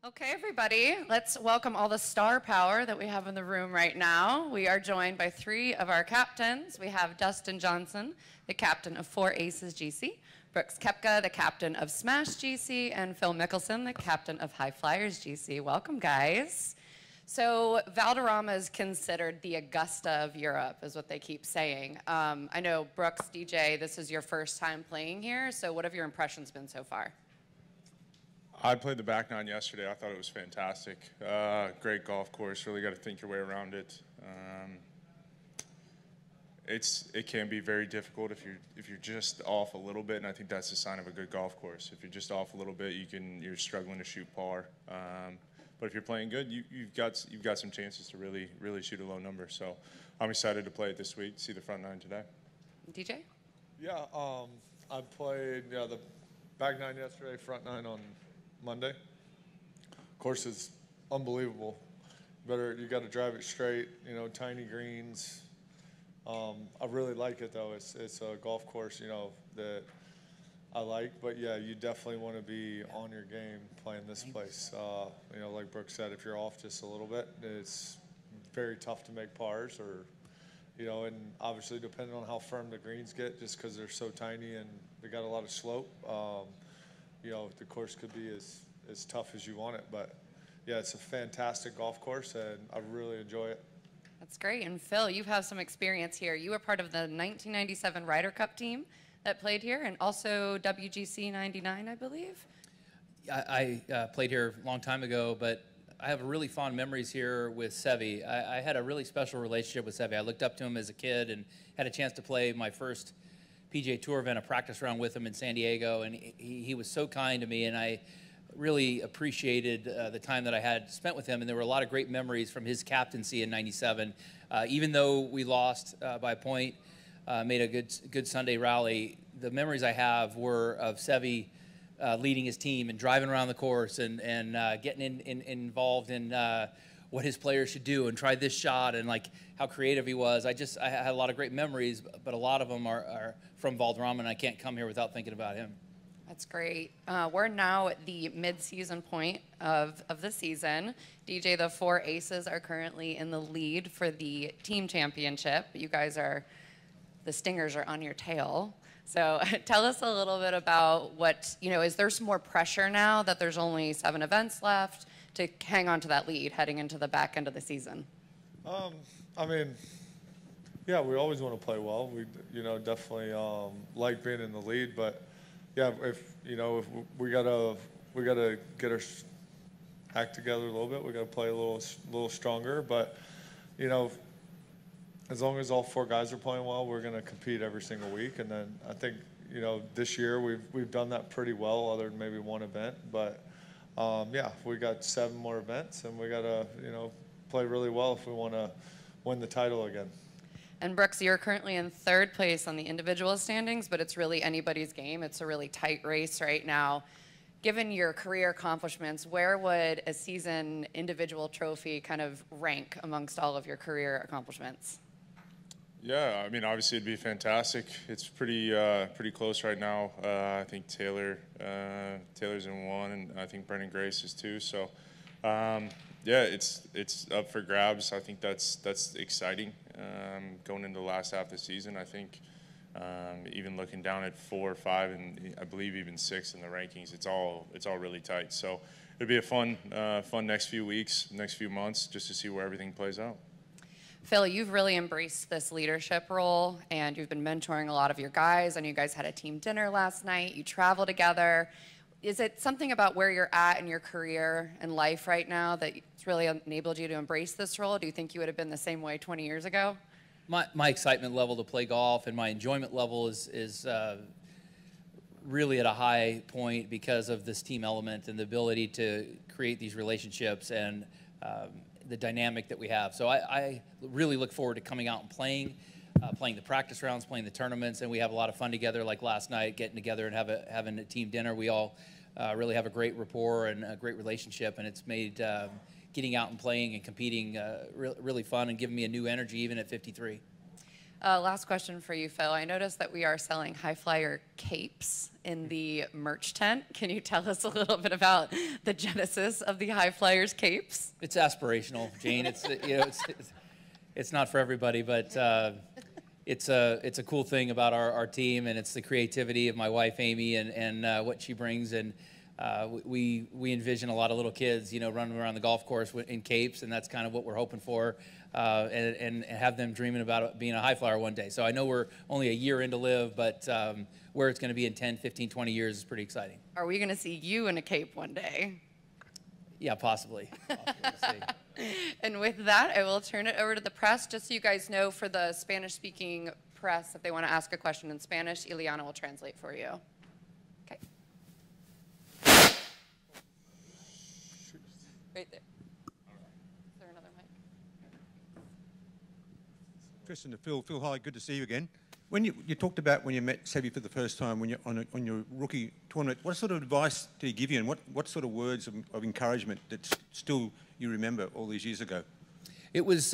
Okay, everybody, let's welcome all the star power that we have in the room right now. We are joined by three of our captains. We have Dustin Johnson, the captain of 4Aces GC, Brooks Koepka, the captain of Smash GC, and Phil Mickelson, the captain of High Flyers GC. Welcome, guys. So Valderrama is considered the Augusta of Europe, is what they keep saying. I know, Brooks, DJ, this is your first time playing here, so what have your impressions been so far? I played the back nine yesterday. I thought it was fantastic. Great golf course. Really got to think your way around it. It can be very difficult if you're just off a little bit, and I think that's a sign of a good golf course. If you're just off a little bit, you're struggling to shoot par. But if you're playing good, you've got some chances to really shoot a low number. So I'm excited to play it this week. See the front nine today. DJ? Yeah, I played the back nine yesterday, front nine on Monday. Course is unbelievable. You got to drive it straight. You know, tiny greens. I really like it though. It's a golf course, that I like. But yeah, you definitely want to be on your game playing this place. Like Brooks said, if you're off just a little bit, it's very tough to make pars, or and obviously depending on how firm the greens get, just because they're so tiny and they got a lot of slope. The course could be as tough as you want it. But, yeah, it's a fantastic golf course, and I really enjoy it. That's great. And, Phil, you have some experience here. You were part of the 1997 Ryder Cup team that played here, and also WGC 99, I believe? I played here a long time ago, but I have really fond memories here with Seve. I had a really special relationship with Seve. I looked up to him as a kid and had a chance to play my first PGA Tour event, a practice round with him in San Diego, and he was so kind to me, and I really appreciated the time that I had spent with him, and there were a lot of great memories from his captaincy in '97. Even though we lost by a point, made a good Sunday rally, the memories I have were of Seve leading his team and driving around the course and getting involved in what his players should do and try this shot, and like how creative he was. I had a lot of great memories, but a lot of them are from Valderrama, and I can't come here without thinking about him. That's great. We're now at the mid-season point of the season. DJ, the 4Aces are currently in the lead for the team championship. You guys the Stingers are on your tail. So tell us a little bit about is there some more pressure now that there's only 7 events left to hang on to that lead heading into the back end of the season? Yeah, we always want to play well. We, definitely like being in the lead, but yeah, if we gotta get our act together a little bit, we gotta play a little stronger. But as long as all 4 guys are playing well, we're gonna compete every single week. And then I think this year we've done that pretty well, other than maybe 1 event. But yeah, we got 7 more events, and we gotta play really well if we want to win the title again. And Brooks, you're currently in 3rd place on the individual standings, but it's really anybody's game. It's a really tight race right now. Given your career accomplishments, where would a season individual trophy kind of rank amongst all of your career accomplishments? Yeah, I mean, obviously it'd be fantastic. It's pretty close right now. I think Taylor's in 1, and I think Brendan Grace is 2. So, yeah, it's up for grabs. I think that's exciting. Going into the last half of the season, I think even looking down at 4 or 5, and I believe even 6 in the rankings, it's all really tight. So it'll be a fun next few weeks, next few months, just to see where everything plays out. Phil, you've really embraced this leadership role, and you've been mentoring a lot of your guys, and you guys had a team dinner last night. You travel together. Is it something about where you're at in your career and life right now that it's really enabled you to embrace this role? Do you think you would have been the same way 20 years ago? My excitement level to play golf and my enjoyment level is really at a high point because of this team element and the ability to create these relationships and the dynamic that we have. So I really look forward to coming out and playing the practice rounds, playing the tournaments, and we have a lot of fun together, like last night, getting together and having a team dinner. We all really have a great rapport and a great relationship, and it's made getting out and playing and competing really fun and giving me a new energy even at 53. Last question for you, Phil. I noticed that we are selling high flyer capes in the merch tent. Can you tell us a little bit about the genesis of the high flyers capes? It's aspirational, Jane. It's not for everybody, but it's a cool thing about our team, and it's the creativity of my wife Amy and what she brings. And we envision a lot of little kids, running around the golf course in capes, and that's kind of what we're hoping for. And have them dreaming about being a high flyer one day. So I know we're only a year into LIV, but where it's going to be in 10, 15, 20 years is pretty exciting. Are we going to see you in a cape one day? Yeah, possibly. We'll see. And with that, I will turn it over to the press. Just so you guys know, for the Spanish-speaking press, if they want to ask a question in Spanish, Ileana will translate for you. Okay. Right there. Is there another mic? Tristan, Phil, hi, good to see you again. When you talked about when you met Seve for the first time, when you're on your rookie tournament, what sort of advice did he give you, and what sort of words of encouragement that still you remember all these years ago? It was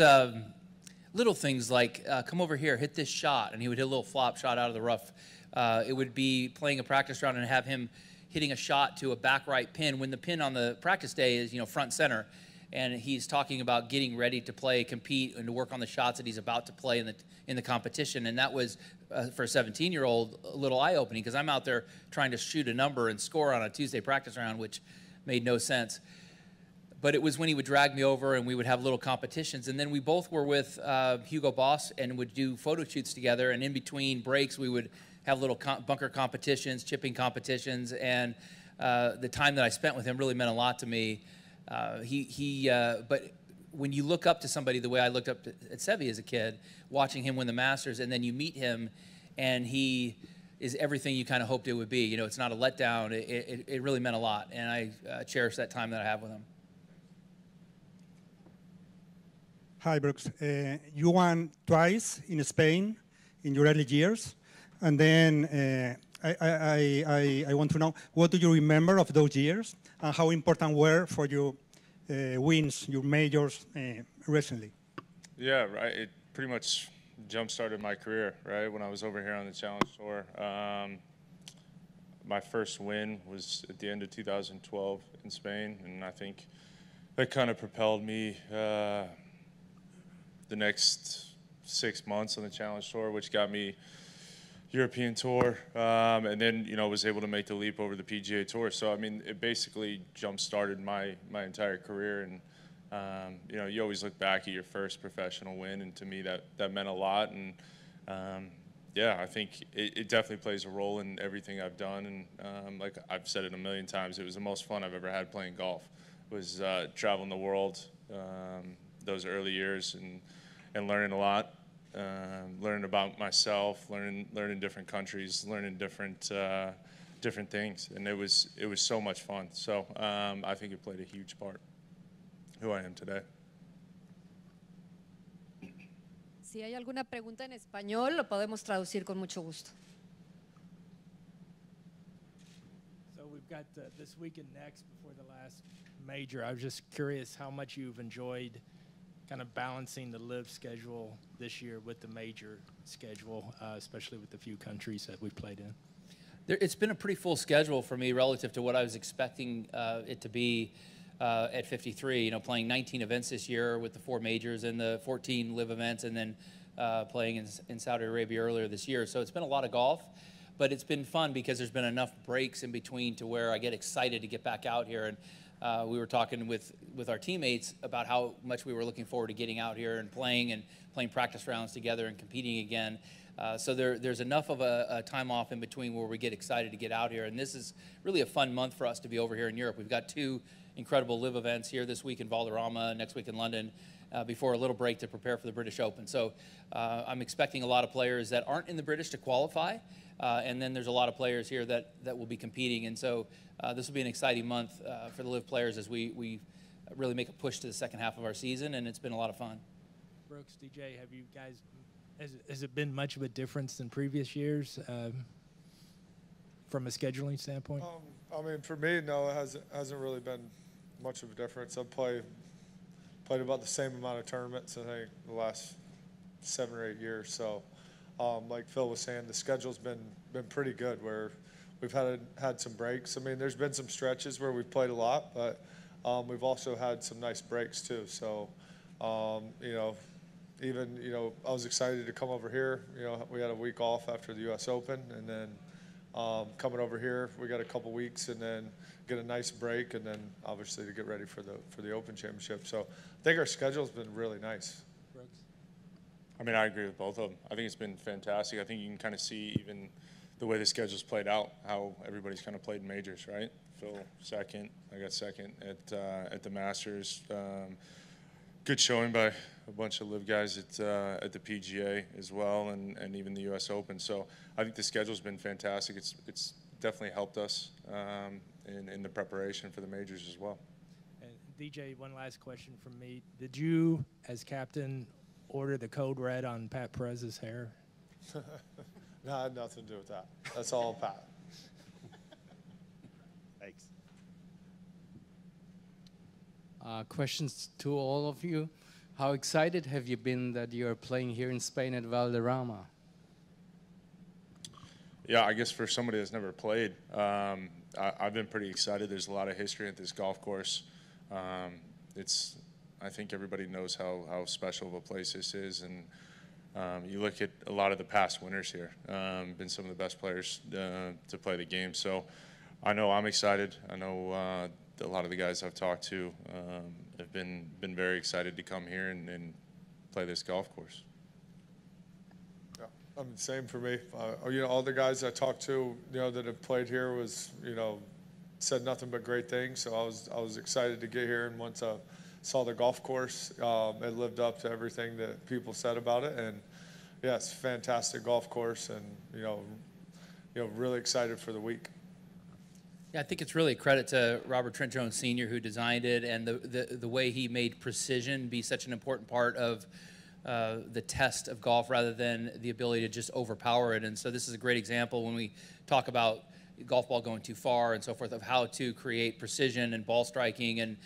little things like, come over here, hit this shot, and he would hit a little flop shot out of the rough. It would be playing a practice round and have him hitting a shot to a back right pin when the pin on the practice day is, front center. And he's talking about getting ready to play, compete, and to work on the shots that he's about to play in the competition. And that was, for a 17-year-old, a little eye-opening, because I'm out there trying to shoot a number and score on a Tuesday practice round, which made no sense. But it was when he would drag me over and we would have little competitions. And then we both were with Hugo Boss and would do photo shoots together. And in between breaks, we would have little bunker competitions, chipping competitions. And the time that I spent with him really meant a lot to me. But when you look up to somebody the way I looked up at Seve as a kid, watching him win the Masters, and then you meet him, and he is everything you kind of hoped it would be. It's not a letdown. It really meant a lot, and I cherish that time that I have with him. Hi, Brooks. You won twice in Spain in your early years, and then I want to know, what do you remember of those years, and how important were for your wins, your majors recently? Yeah, right. It pretty much jump-started my career, right, when I was over here on the Challenge Tour. My first win was at the end of 2012 in Spain, and I think that kind of propelled me the next 6 months on the Challenge Tour, which got me European Tour, and then was able to make the leap over the PGA Tour. So I mean, it basically jump-started my entire career. And you always look back at your first professional win, and to me that meant a lot. And yeah, I think it definitely plays a role in everything I've done. And like I've said it a million times, it was the most fun I've ever had playing golf. Was traveling the world those early years and learning a lot. Learning about myself, learning different countries, learning different things, and it was so much fun. So I think it played a huge part who I am today. Si hay alguna pregunta en español, lo podemos traducir con mucho gusto. So we've got this week and next before the last major. I was just curious how much you've enjoyed kind of balancing the LIV schedule this year with the major schedule, especially with the few countries that we've played in. It's been a pretty full schedule for me relative to what I was expecting it to be at 53. Playing 19 events this year with the 4 majors and the 14 LIV events, and then playing in Saudi Arabia earlier this year. So it's been a lot of golf, but it's been fun because there's been enough breaks in between to where I get excited to get back out here. And we were talking with our teammates about how much we were looking forward to getting out here and playing practice rounds together and competing again. So there's enough of a time off in between where we get excited to get out here. And this is really a fun month for us to be over here in Europe. We've got 2 incredible LIV events here this week in Valderrama, next week in London, before a little break to prepare for the British Open. So I'm expecting a lot of players that aren't in the British to qualify. And then there's a lot of players here that will be competing. And so this will be an exciting month for the LIV players as we really make a push to the second half of our season, and it's been a lot of fun. Brooks, DJ, have you guys, has it been much of a difference than previous years from a scheduling standpoint? I mean, for me, no, it hasn't really been much of a difference. I've played about the same amount of tournaments, I think, the last 7 or 8 years. So like Phil was saying, the schedule's been pretty good where we've had some breaks. I mean, there's been some stretches where we've played a lot, but we've also had some nice breaks too. So, you know, even, you know, I was excited to come over here. You know, we had a week off after the U.S. Open, and then coming over here, we got a couple weeks, and then get a nice break, and then obviously to get ready for the Open Championship. So I think our schedule's been really nice. I mean, I agree with both of them. I think it's been fantastic. I think you can kind of see even the way the schedule's played out, how everybody's kind of played in majors, right? Phil second, I got second at the Masters. Good showing by a bunch of LIV guys at the PGA as well, and even the U.S. Open. So I think the schedule's been fantastic. It's definitely helped us in the preparation for the majors as well. And DJ, one last question from me. Did you, as captain, order the code red on Pat Perez's hair? No, it had nothing to do with that. That's all Pat. Thanks. Questions to all of you. How excited have you been that you're playing here in Spain at Valderrama? Yeah, I guess for somebody that's never played, I've been pretty excited. There's a lot of history at this golf course. I think everybody knows how special of a place this is, and you look at a lot of the past winners here, been some of the best players to play the game. So I know I'm excited. I know a lot of the guys I've talked to have been very excited to come here and play this golf course. Yeah, I mean, same for me. You know, all the guys I talked to, you know, that have played here was, you know, said nothing but great things. So I was excited to get here, and once I saw the golf course, it lived up to everything that people said about it. And yeah, it's a fantastic golf course, and you know, really excited for the week. Yeah, I think it's really a credit to Robert Trent Jones Sr. who designed it, and the way he made precision be such an important part of the test of golf rather than the ability to just overpower it. And so this is a great example when we talk about golf ball going too far and so forth, of how to create precision and ball striking and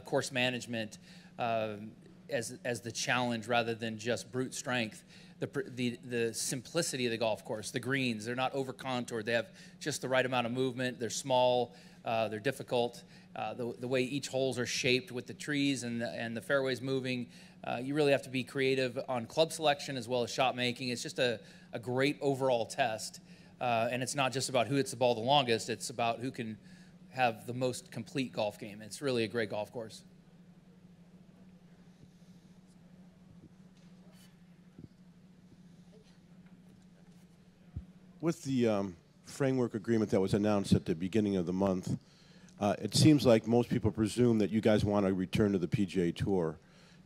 course management as the challenge rather than just brute strength. The simplicity of the golf course, the greens, they're not over contoured. They have just the right amount of movement. They're small, they're difficult. The way each holes are shaped with the trees and the fairways moving, you really have to be creative on club selection as well as shot making. It's just a great overall test. And it's not just about who hits the ball the longest, it's about who can have the most complete golf game. It's really a great golf course. With the framework agreement that was announced at the beginning of the month, it seems like most people presume that you guys want to return to the PGA Tour.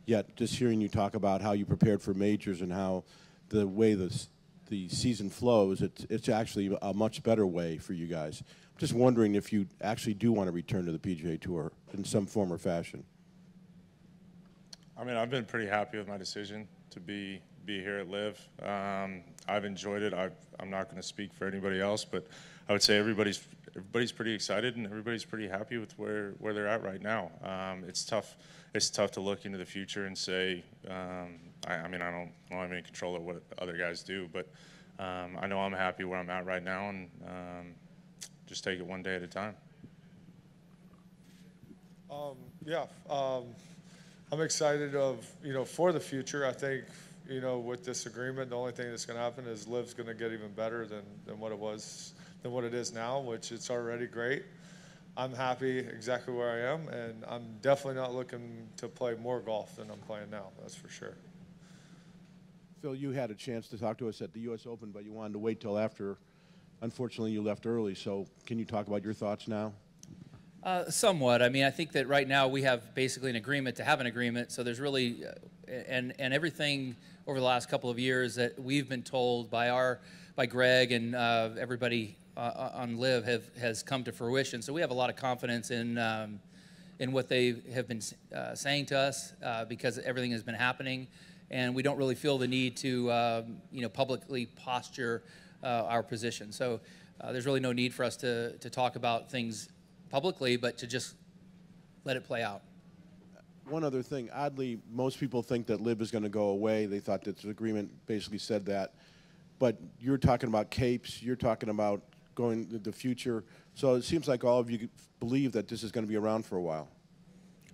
Yet, just hearing you talk about how you prepared for majors and how the way the season flows, it's actually a much better way for you guys. I'm just wondering if you actually do want to return to the PGA Tour in some form or fashion. I mean, I've been pretty happy with my decision to be here at LIV. I've enjoyed it. I'm not going to speak for anybody else, but I would say everybody's pretty excited and everybody's pretty happy with where they're at right now. It's tough to look into the future and say, I mean, I don't have any control of what other guys do, but I know I'm happy where I'm at right now, and just take it one day at a time. Yeah, I'm excited for the future. I think, with this agreement, the only thing that's going to happen is LIV's going to get even better than what it is now, which it's already great. I'm happy exactly where I am, and I'm definitely not looking to play more golf than I'm playing now, that's for sure. Phil, you had a chance to talk to us at the U.S. Open, but you wanted to wait till after. Unfortunately, you left early, so can you talk about your thoughts now? Somewhat. I mean, I think that right now we have basically an agreement to have an agreement, so there's really, and everything over the last couple of years that we've been told by Greg and everybody on LIV has come to fruition. So we have a lot of confidence in what they have been saying to us because everything has been happening, and we don't really feel the need to publicly posture our position. So there's really no need for us to talk about things publicly, but to just let it play out. One other thing, oddly, most people think that LIV is going to go away. They thought that the agreement basically said that. but you're talking about capes, you're talking about going the future. So it seems like all of you believe that this is going to be around for a while.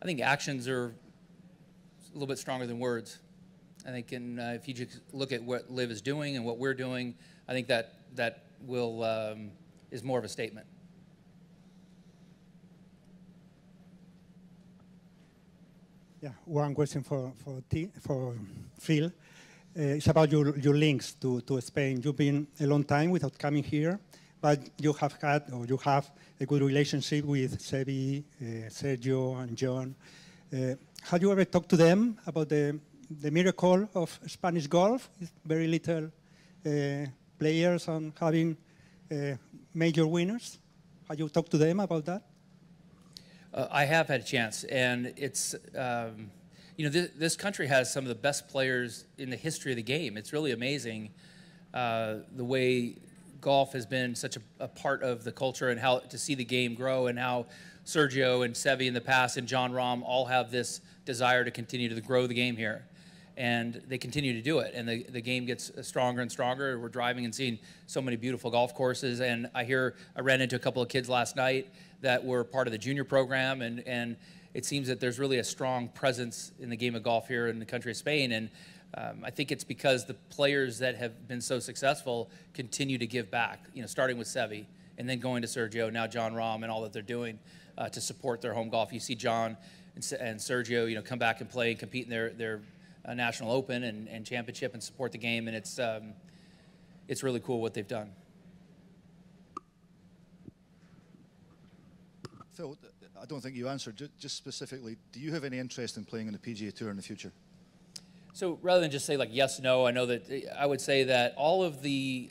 I think actions are a little bit stronger than words. I think if you just look at what LIV is doing and what we're doing, I think that will is more of a statement. Yeah, one question for Phil. It's about your links to Spain. You've been a long time without coming here, but you have had, or you have, a good relationship with Sevi, Sergio, and John. Have you ever talked to them about the miracle of Spanish golf, with very little players and having major winners? Have you talked to them about that? I have had a chance, and it's, you know, this country has some of the best players in the history of the game. It's really amazing the way golf has been such a part of the culture, and how to see the game grow, and how Sergio and Sevi in the past and John Rahm all have this desire to continue to grow the game here. And they continue to do it, and the game gets stronger and stronger. We're driving and seeing so many beautiful golf courses, and I ran into a couple of kids last night that were part of the junior program, and it seems that there's really a strong presence in the game of golf here in the country of Spain, and I think it's because the players that have been so successful continue to give back, you know, starting with Sevi, and then going to Sergio, now John Rahm, and all that they're doing to support their home golf. You see John and Sergio, you know, come back and play and compete in their National Open and Championship and support the game, and it's really cool what they've done. Phil, I don't think you answered. Just specifically, do you have any interest in playing on the PGA Tour in the future? So rather than just say like yes, no, I know that I would say that all of the,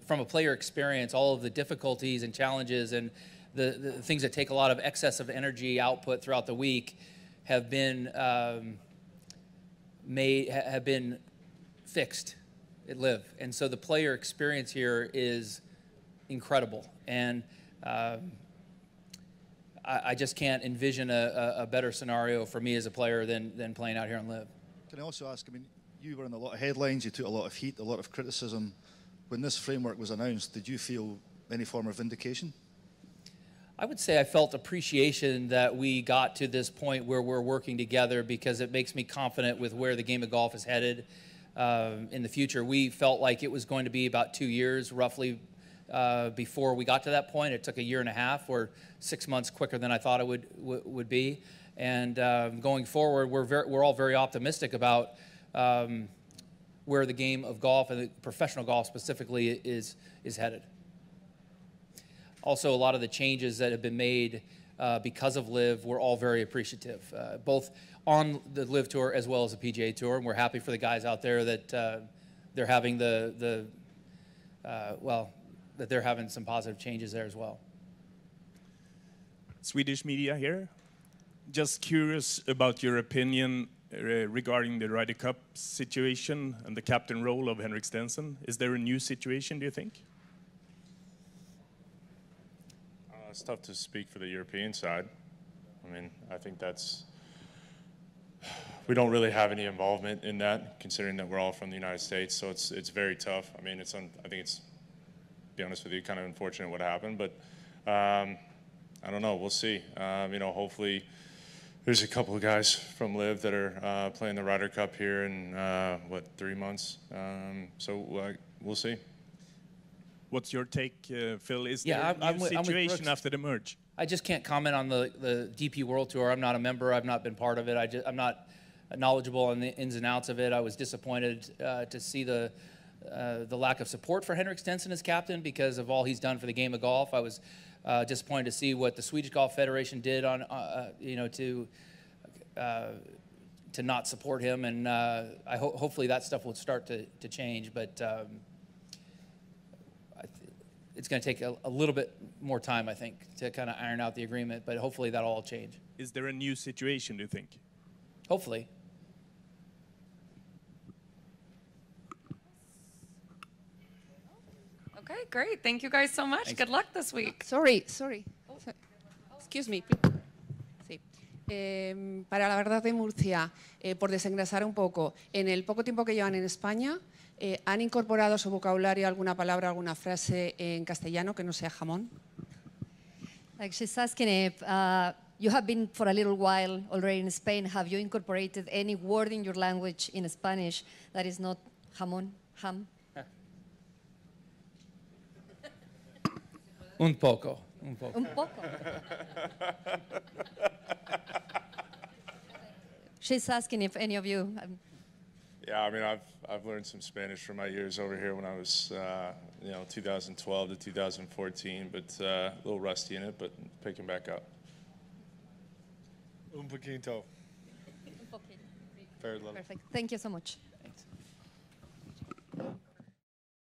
from a player experience, all of the difficulties and challenges and the things that take a lot of excess of energy output throughout the week have been have been fixed at LIV, and so the player experience here is incredible, and I just can't envision a better scenario for me as a player than playing out here on LIV. Can I also ask, I mean, you were in a lot of headlines, you took a lot of heat, a lot of criticism. When this framework was announced, did you feel any form of vindication? I would say I felt appreciation that we got to this point where we're working together, because it makes me confident with where the game of golf is headed in the future. We felt like it was going to be about 2 years roughly before we got to that point. It took a year and a half, or 6 months quicker than I thought it would be. And going forward, we're all very optimistic about where the game of golf, and professional golf specifically, is headed. Also, a lot of the changes that have been made because of LIV, we're all very appreciative, both on the LIV Tour as well as the PGA Tour. And we're happy for the guys out there that they're having that they're having some positive changes there as well. Swedish media here. Just curious about your opinion regarding the Ryder Cup situation and the captain role of Henrik Stenson. Is there a new situation, do you think? It's tough to speak for the European side. I mean, I think we don't really have any involvement in that, considering that we're all from the United States. So it's very tough. I mean, I think it's, to be honest with you, kind of unfortunate what happened. But I don't know. We'll see. You know, hopefully there's a couple of guys from LIV that are playing the Ryder Cup here in 3 months. So we'll see. What's your take, Phil? Is Yeah, there a new situation after the merge? I just can't comment on the DP World Tour. I'm not a member. I've not been part of it. I'm not knowledgeable on the ins and outs of it. I was disappointed to see the lack of support for Henrik Stenson as captain because of all he's done for the game of golf. I was disappointed to see what the Swedish Golf Federation did on, you know, to not support him, and hopefully that stuff will start to change. But it's going to take a little bit more time, I think, to kind of iron out the agreement. But hopefully that'll all change. Is there a new situation, do you think? Hopefully. Okay, great. Thank you guys so much. Thanks. Good luck this week. Sorry. Excuse me. Sí. Para la verdad de Murcia, por desengrasar un poco, en el poco tiempo que llevan en España, ¿Han incorporado a su vocabulario alguna palabra, alguna frase en castellano que no sea jamón? Like she's asking if you have been for a little while already in Spain. Have you incorporated any word in your language in Spanish that is not jamón, ham? Un poco, un poco. Un poco. She's asking if any of you. Yeah, I mean, I've learned some Spanish from my years over here when I was, 2012 to 2014, but a little rusty in it, but picking back up. Un poquito. Very little. Perfect. Thank you so much.